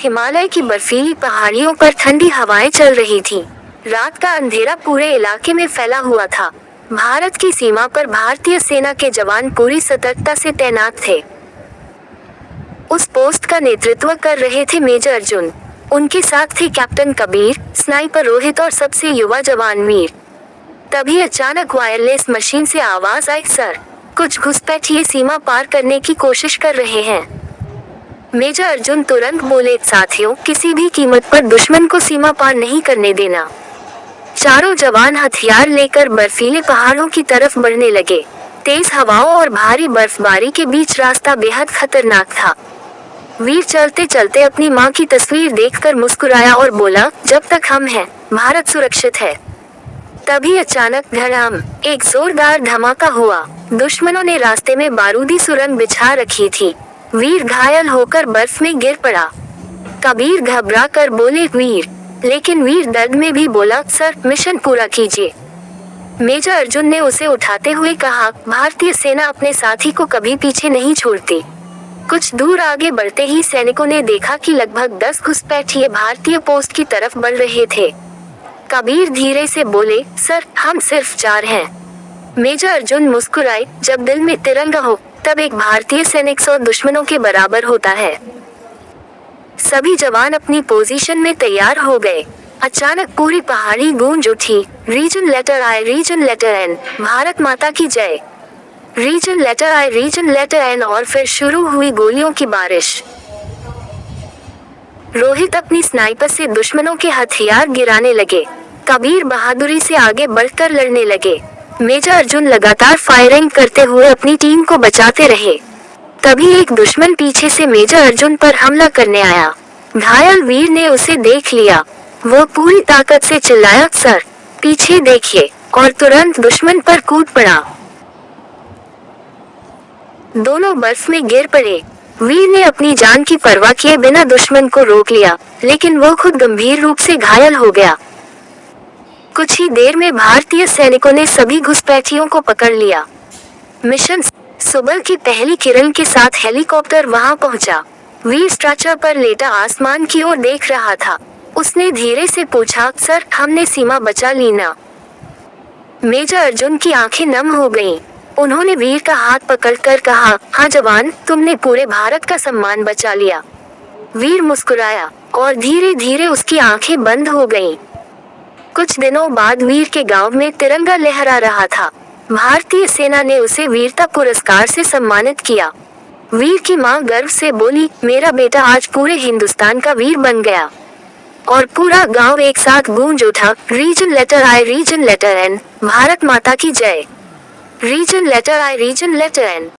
हिमालय की बर्फीली पहाड़ियों पर ठंडी हवाएं चल रही थीं। रात का अंधेरा पूरे इलाके में फैला हुआ था। भारत की सीमा पर भारतीय सेना के जवान पूरी सतर्कता से तैनात थे। उस पोस्ट का नेतृत्व कर रहे थे मेजर अर्जुन। उनके साथ थे कैप्टन कबीर, स्नाइपर रोहित और सबसे युवा जवान वीर। तभी अचानक वायरलेस मशीन से आवाज आई, सर, कुछ घुसपैठिए सीमा पार करने की कोशिश कर रहे हैं। मेजर अर्जुन तुरंत बोले, साथियों, किसी भी कीमत पर दुश्मन को सीमा पार नहीं करने देना। चारों जवान हथियार लेकर बर्फीले पहाड़ों की तरफ बढ़ने लगे। तेज हवाओं और भारी बर्फबारी के बीच रास्ता बेहद खतरनाक था। वीर चलते चलते अपनी मां की तस्वीर देखकर मुस्कुराया और बोला, जब तक हम हैं, भारत सुरक्षित है। तभी अचानक धड़ाम, एक जोरदार धमाका हुआ। दुश्मनों ने रास्ते में बारूदी सुरंग बिछा रखी थी। वीर घायल होकर बर्फ में गिर पड़ा। कबीर घबरा कर बोले, वीर, लेकिन वीर दर्द में भी बोला, सर, मिशन पूरा कीजिए। मेजर अर्जुन ने उसे उठाते हुए कहा, भारतीय सेना अपने साथी को कभी पीछे नहीं छोड़ती। कुछ दूर आगे बढ़ते ही सैनिकों ने देखा कि लगभग 10 घुसपैठिए भारतीय पोस्ट की तरफ बढ़ रहे थे। कबीर धीरे से बोले, सर, हम सिर्फ 4 हैं। मेजर अर्जुन मुस्कुराए, जब दिल में तिरंगा हो तब एक भारतीय सैनिक 100 दुश्मनों के बराबर होता है। सभी जवान अपनी पोजीशन में तैयार हो गए। अचानक पूरी पहाड़ी गूंज उठी, रीजन लेटर आई, रीजन लेटर एन, भारत माता की जय। रीजन लेटर आई, रीजन लेटर एन, और फिर शुरू हुई गोलियों की बारिश। रोहित अपनी स्नाइपर से दुश्मनों के हथियार गिराने लगे। कबीर बहादुरी से आगे बढ़कर लड़ने लगे। मेजर अर्जुन लगातार फायरिंग करते हुए अपनी टीम को बचाते रहे। तभी एक दुश्मन पीछे से मेजर अर्जुन पर हमला करने आया। घायल वीर ने उसे देख लिया। वो पूरी ताकत से चिल्लाया, सर, पीछे देखिए, और तुरंत दुश्मन पर कूद पड़ा। दोनों बर्फ में गिर पड़े। वीर ने अपनी जान की परवाह किए बिना दुश्मन को रोक लिया, लेकिन वो खुद गंभीर रूप से घायल हो गया। कुछ ही देर में भारतीय सैनिकों ने सभी घुसपैठियों को पकड़ लिया। मिशन सुबह की पहली किरण के साथ हेलीकॉप्टर वहां पहुंचा। वीर स्ट्रेचर पर लेटा आसमान की ओर देख रहा था। उसने धीरे से पूछा, सर, हमने सीमा बचा ली ना? मेजर अर्जुन की आंखें नम हो गईं। उन्होंने वीर का हाथ पकड़कर कहा, हाँ जवान, तुमने पूरे भारत का सम्मान बचा लिया। वीर मुस्कुराया और धीरे धीरे उसकी आंखें बंद हो गईं। कुछ दिनों बाद वीर के गांव में तिरंगा लहरा रहा था। भारतीय सेना ने उसे वीरता पुरस्कार से सम्मानित किया। वीर की मां गर्व से बोली, मेरा बेटा आज पूरे हिंदुस्तान का वीर बन गया। और पूरा गांव एक साथ गूंज उठा, रीजन लेटर आई, रीजन लेटर एन, भारत माता की जय। रीजन लेटर आई, रीजन लेटर एन।